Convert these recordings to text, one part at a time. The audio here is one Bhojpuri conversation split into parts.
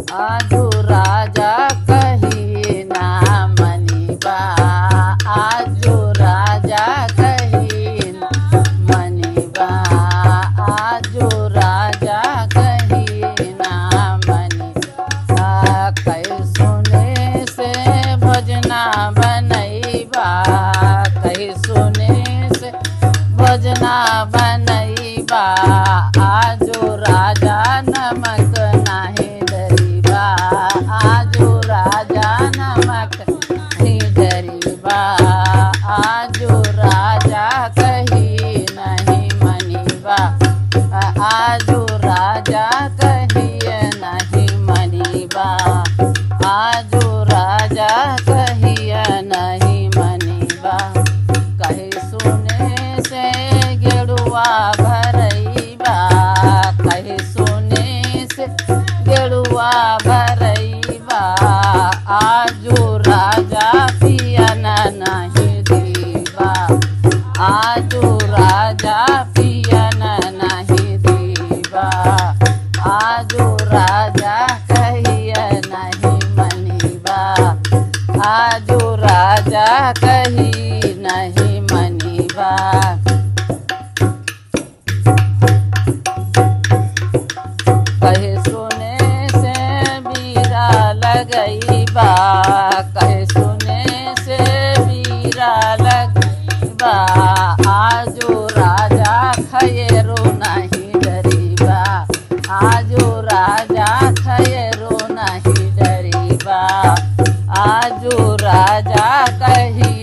आजू राजा कही ना मनीबा, आजू राजा कही ना मनीबा, आजू राजा कही ना मनीबा। कई सुने से भजना बनैबा, कई सुने से भजना बनैबा। आजू राजा नमक नाही डरीबा, आजू राजा नमक नहीं डरीबा। आजू राजा कही नहीं मनीबा, आजू राजा कही नहीं मनीबा, आजू राजा कही नहीं मनीबा। कही सुने से गेड़ुआ भरैबा, कही सुने से गेड़ुआ भरैबा। आजू राजा पियन नहीं दीबा, आजू राजा पियन नहीं दीबा। आजू राजा कही नहीं मनीबा, आजू राजा कही नहीं मनीबा। कहे सुने से बीरा लगैबा, कहे सुने से बीरा लगैबा। आजू राजा खयरो नहीं डरीबा, आजू राजा खयरो नहीं डरीबा। आजू राजा कही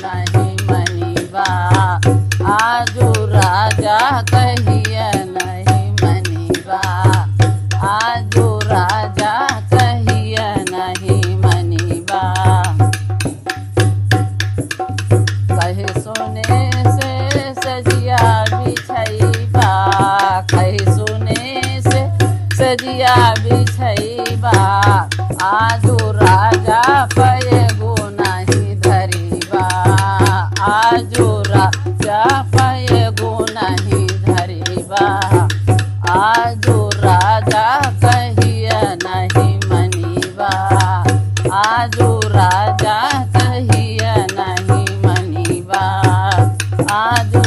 नहीं मनीबा, आजू राजा कही नहीं मनीबा, आजू राजा कही नहीं मनीबा। कही सुने से सजिया बिछैबा, कही सुने से सजिया बिछैबा। आजू राजा पैगो नहीं धरीबा, आजू राजा पैगो नहीं धरीबा। आजू राजा कही नहीं मनीबा, आजू राजा कही नहीं मनीबा। आजू